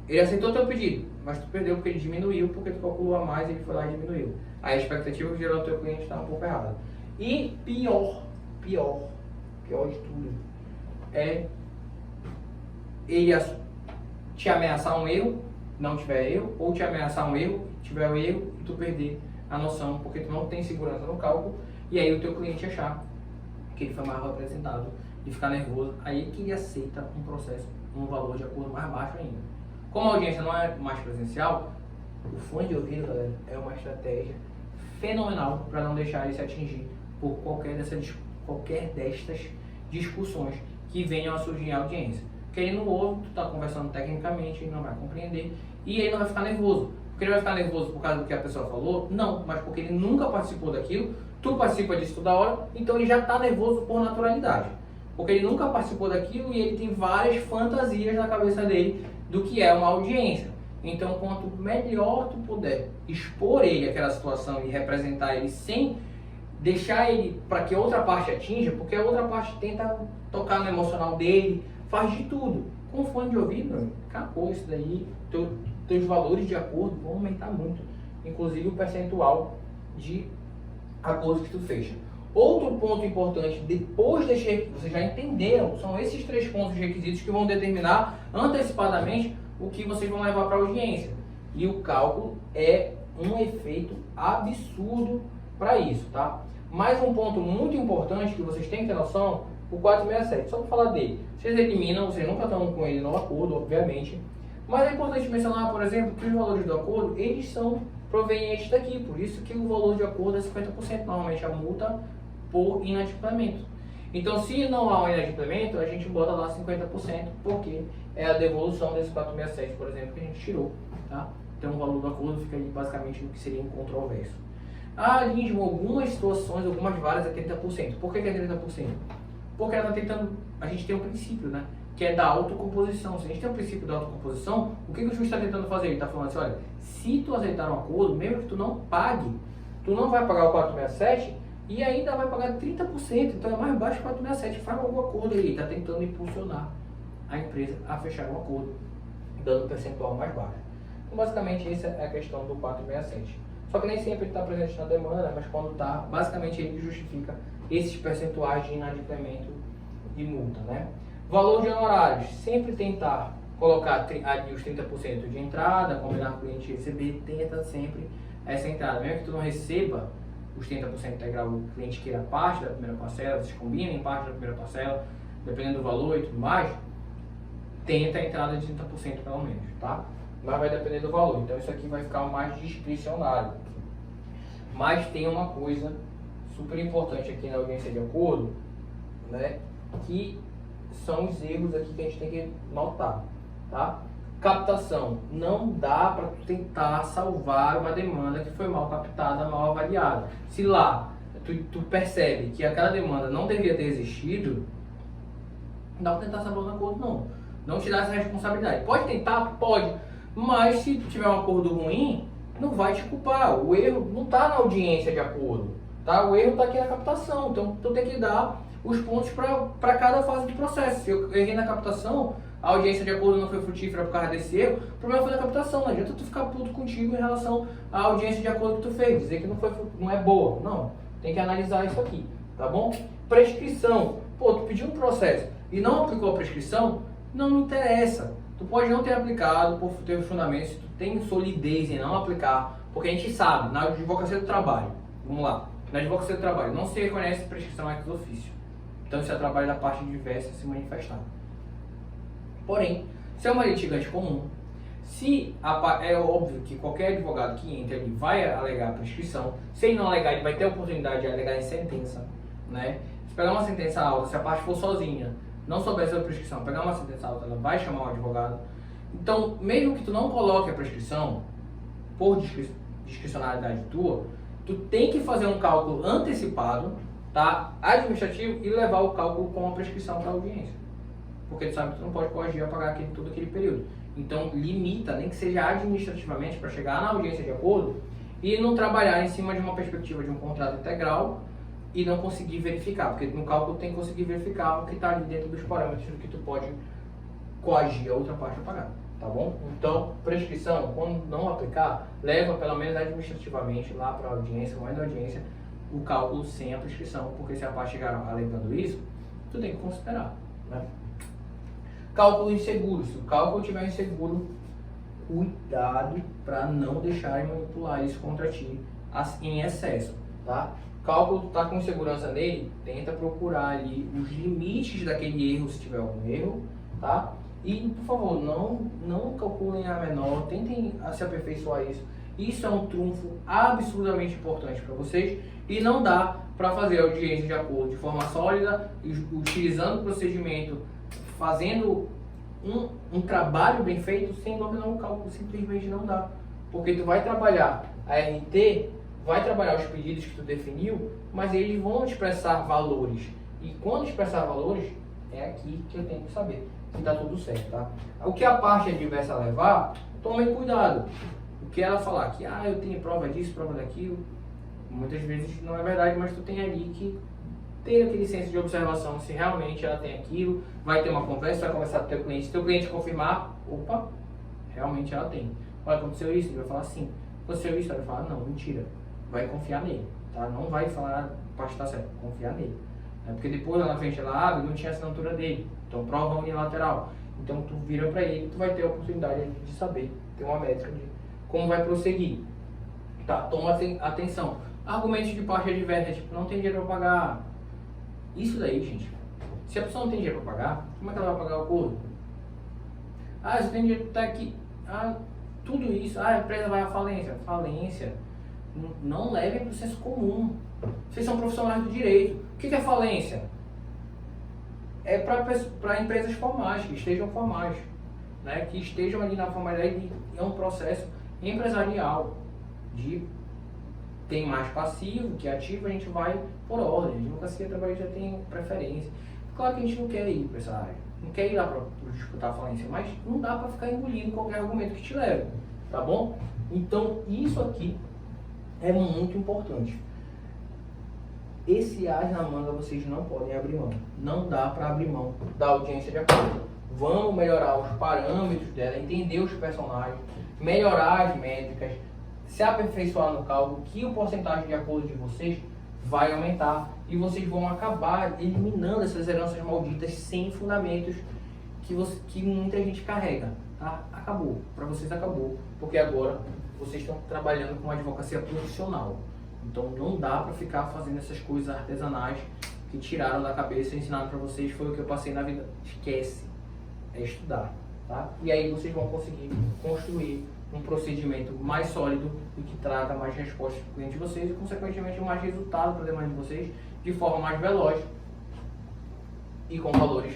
Ele aceitou teu pedido, mas tu perdeu porque ele diminuiu, porque tu calculou a mais e ele foi lá e diminuiu. Aí a expectativa que gerou o teu cliente está um pouco errada. E pior de tudo, é ele te ameaçar um erro, não tiver erro, ou te ameaçar um erro, tiver um erro e tu perder a noção, porque tu não tem segurança no cálculo, e aí o teu cliente achar que ele foi mal representado e ficar nervoso, aí que ele aceita um processo, um valor de acordo mais baixo ainda. Como a audiência não é mais presencial, o fone de ouvido, galera, é uma estratégia fenomenal para não deixar ele se atingir por qualquer destas discussões que venham a surgir em audiência. Porque ele não ouve, tu está conversando tecnicamente, ele não vai compreender e ele não vai ficar nervoso. Porque ele vai ficar nervoso por causa do que a pessoa falou? Não, mas porque ele nunca participou daquilo, tu participa disso toda hora, então ele já está nervoso por naturalidade. Porque ele nunca participou daquilo e ele tem várias fantasias na cabeça dele do que é uma audiência. Então, quanto melhor tu puder expor ele àquela situação e representar ele sem deixar ele para que a outra parte atinja, porque a outra parte tenta tocar no emocional dele, faz de tudo. Com fone de ouvido, acabou isso daí, teus valores de acordo vão aumentar muito, inclusive o percentual de acordo que tu fecha. Outro ponto importante, depois vocês já entenderam, são esses 3 pontos de requisitos que vão determinar antecipadamente o que vocês vão levar para a audiência. E o cálculo é um efeito absurdo para isso, tá? Mais um ponto muito importante que vocês têm que ter noção, o 467, só para falar dele. Vocês eliminam, vocês nunca estão com ele no acordo, obviamente, mas é importante mencionar, por exemplo, que os valores do acordo, eles são provenientes daqui, por isso que o valor de acordo é 50%, normalmente a multa por inadimplemento. Então, se não há um inadimplemento, a gente bota lá 50%, porque é a devolução desse 467, por exemplo, que a gente tirou, tá? Então, o valor do acordo fica aí basicamente no que seria incontroverso. Ah, Lindman, algumas situações, algumas várias é 30%. Por que é 30%? Porque ela está tentando, a gente tem um princípio, né? Que é da autocomposição. Se a gente tem um princípio da autocomposição, o que o juiz está tentando fazer? Ele está falando assim, olha, se tu aceitar um acordo, mesmo que tu não pague, tu não vai pagar o 467 e ainda vai pagar 30%, então é mais baixo que 467. Faz algum acordo aí, está tentando impulsionar a empresa a fechar um acordo, dando um percentual mais baixo. Então, basicamente, essa é a questão do 467. Só que nem sempre ele está presente na demanda, mas quando está, basicamente ele justifica esses percentuais de inadimplemento e multa, né? Valor de honorários, sempre tentar colocar ali os 30% de entrada, combinar com o cliente receber, tenta sempre essa entrada. Mesmo que tu não receba os 30% integral, o cliente queira parte da primeira parcela, vocês combinem parte da primeira parcela, dependendo do valor e tudo mais, tenta a entrada de 30% pelo menos, tá? Mas vai depender do valor, então isso aqui vai ficar mais discricionário. Mas tem uma coisa super importante aqui na audiência de acordo, né, que são os erros aqui que a gente tem que notar, tá? Captação, não dá para tentar salvar uma demanda que foi mal captada, mal avaliada. Se lá tu percebe que aquela demanda não deveria ter existido, não dá para tentar salvar o acordo, não te dá essa responsabilidade. Pode tentar? Pode, mas se tiver um acordo ruim, não vai te culpar. O erro não está na audiência de acordo, tá? O erro está aqui na captação, então tu tem que dar os pontos para cada fase do processo. Se eu errei na captação, a audiência de acordo não foi frutífera por causa desse erro, o problema foi na captação. Não adianta tu ficar puto contigo em relação à audiência de acordo que tu fez, dizer que não é boa. Não, tem que analisar isso aqui, tá bom? Prescrição. Pô, tu pediu um processo e não aplicou a prescrição, não interessa. Tu pode não ter aplicado por ter fundamentos, se tu tem solidez em não aplicar, porque a gente sabe, na advocacia do trabalho, vamos lá, na advocacia do trabalho não se reconhece prescrição ex officio. Então isso é trabalho da parte diversa se manifestar. Porém, se é uma litigante comum, É óbvio que qualquer advogado que entre ali vai alegar prescrição. Se ele não alegar, ele vai ter a oportunidade de alegar em sentença, né? Se pegar uma sentença alta, se a parte for sozinha, não souber sobre a prescrição, pegar uma sentença alta, ela vai chamar um advogado. Então, mesmo que tu não coloque a prescrição, por discricionalidade tua, tu tem que fazer um cálculo antecipado, tá? Administrativo, e levar o cálculo com a prescrição para a audiência. Porque tu sabe que tu não pode coagir a pagar todo aquele período. Então, limita, nem que seja administrativamente, para chegar na audiência de acordo e não trabalhar em cima de uma perspectiva de um contrato integral e não conseguir verificar, porque no cálculo tem que conseguir verificar o que está ali dentro dos parâmetros do que tu pode coagir a outra parte a pagar, tá bom? Então, prescrição, quando não aplicar, leva pelo menos administrativamente lá para a audiência, mais da audiência, o cálculo sem a prescrição, porque se a parte chegar alegando isso, tu tem que considerar, né? Cálculo inseguro. Se o cálculo estiver inseguro, cuidado para não deixarem manipular isso contra ti em excesso, tá? Cálculo está com insegurança nele, tenta procurar ali os limites daquele erro, se tiver algum erro, tá? E, por favor, não calculem a menor, tentem se aperfeiçoar isso. Isso é um trunfo absurdamente importante para vocês e não dá para fazer audiência de acordo de forma sólida, utilizando o procedimento, fazendo um trabalho bem feito sem dominar o cálculo. Simplesmente não dá. Porque tu vai trabalhar a RT, vai trabalhar os pedidos que tu definiu, mas eles vão expressar valores. E quando expressar valores, é aqui que eu tenho que saber se está tudo certo, tá? O que a parte adversa levar, tomem cuidado. O que ela falar que, eu tenho prova disso, prova daquilo, muitas vezes não é verdade, mas tu tem ali que ter aquele senso de observação se realmente ela tem aquilo, vai ter uma conversa, vai conversar com o teu cliente, se teu cliente confirmar, opa, realmente ela tem. Olha, aconteceu isso, ele vai falar sim. Aconteceu isso, ele vai falar, não, mentira, vai confiar nele, tá? Não vai falar, parte está certo, confiar nele. Porque depois lá na frente ela abre, não tinha assinatura dele, então prova unilateral. Então tu vira para ele, tu vai ter a oportunidade de saber, ter uma métrica de como vai prosseguir. Tá, toma atenção. Argumentos de parte adversa, tipo, não tem dinheiro para pagar. Isso daí, gente, se a pessoa não tem dinheiro para pagar, como é que ela vai pagar o acordo? Você tem dinheiro para estar aqui. Tudo isso, a empresa vai à falência. Falência, não levem para o senso comum. Vocês são profissionais do direito. O que é falência? É para empresas formais, que estejam formais, né? Que estejam ali na formalidade. É um processo empresarial de tem mais passivo que ativo, a gente vai por ordem. A advocacia trabalhista já tem preferência. Claro que a gente não quer ir para essa área, não quer ir lá para disputar a falência, mas não dá para ficar engolindo qualquer argumento que te leve, tá bom? Então, isso aqui é muito importante. Esse as na manga vocês não podem abrir mão. Não dá para abrir mão da audiência de acordo. Vamos melhorar os parâmetros dela, entender os personagens, melhorar as métricas, se aperfeiçoar no cálculo, que o porcentagem de acordo de vocês vai aumentar e vocês vão acabar eliminando essas heranças malditas sem fundamentos que muita gente carrega. Tá? Acabou. Para vocês acabou, porque agora vocês estão trabalhando com uma advocacia profissional. Então não dá para ficar fazendo essas coisas artesanais que tiraram da cabeça e ensinaram para vocês, foi o que eu passei na vida. Esquece. É estudar. Tá? E aí vocês vão conseguir construir um procedimento mais sólido e que traga mais respostas para o cliente de vocês e, consequentemente, mais resultado para a demanda de vocês de forma mais veloz e com valores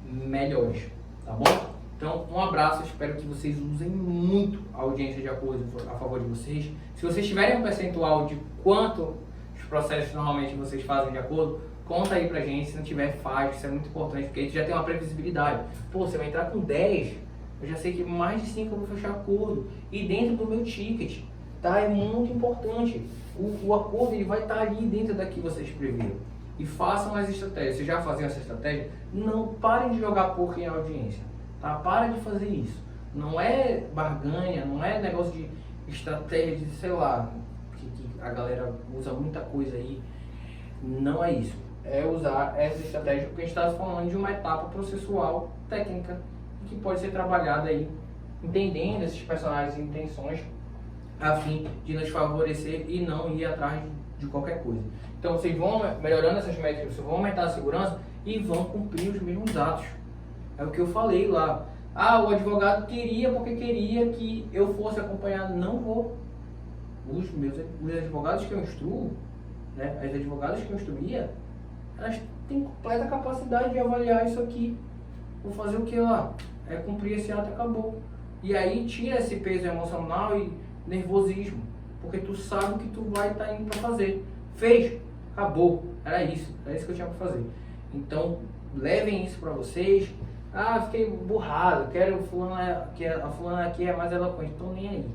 melhores, tá bom? Então, um abraço, espero que vocês usem muito a audiência de acordo a favor de vocês. Se vocês tiverem um percentual de quanto os processos normalmente vocês fazem de acordo, conta aí pra gente, se não tiver, faz, isso é muito importante, porque a gente já tem uma previsibilidade. Pô, você vai entrar com 10, eu já sei que mais de 5 eu vou fechar acordo, e dentro do meu ticket, tá? É muito importante. O acordo ele vai estar ali dentro da que vocês previram. E façam as estratégias. Vocês já faziam essa estratégia? Não parem de jogar poker em audiência. Tá? Para de fazer isso. Não é barganha, não é negócio de estratégia de, sei lá, que a galera usa muita coisa aí. Não é isso. É usar essa estratégia porque a gente está falando de uma etapa processual técnica que pode ser trabalhada aí, entendendo esses personagens e intenções a fim de nos favorecer e não ir atrás de qualquer coisa. Então vocês vão melhorando essas métricas, vocês vão aumentar a segurança e vão cumprir os mesmos atos. É o que eu falei lá. Ah, o advogado queria porque queria que eu fosse acompanhado. Não vou. Os advogados que eu instruo, né, as advogadas que eu instruía, elas têm completa capacidade de avaliar isso aqui. Vou fazer o que lá? É cumprir esse ato e acabou. E aí tira esse peso emocional e nervosismo, porque tu sabe o que tu vai estar indo para fazer. Fez, acabou. Era isso que eu tinha para fazer. Então, levem isso para vocês. Ah, fiquei burrado, quero fulana, que a fulana aqui é mais eloquente. Tô nem aí.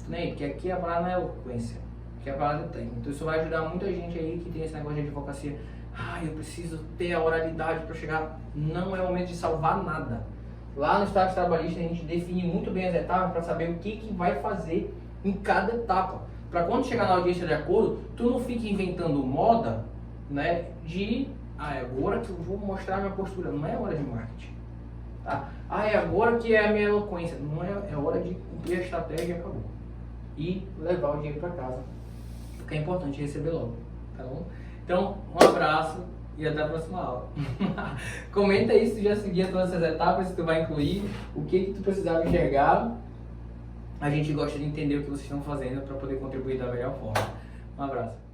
Nem aí, porque aqui a parada não é eloquência, aqui a parada é técnica. Então isso vai ajudar muita gente aí que tem esse negócio de advocacia. Ah, eu preciso ter a oralidade para chegar. Não é o momento de salvar nada. Lá no estágio trabalhista a gente define muito bem as etapas para saber o que vai fazer em cada etapa. Para quando chegar na audiência de acordo, tu não fique inventando moda, né, é agora que eu vou mostrar minha postura. Não é hora de marketing. Tá? Ah, é agora que é a minha eloquência. Não é, é hora de cumprir a estratégia e acabou. E levar o dinheiro para casa. Porque é importante receber logo. Tá bom? Então, um abraço e até a próxima aula. Comenta aí se tu já seguia todas essas etapas, se tu vai incluir, o que tu precisava enxergar. A gente gosta de entender o que vocês estão fazendo para poder contribuir da melhor forma. Um abraço.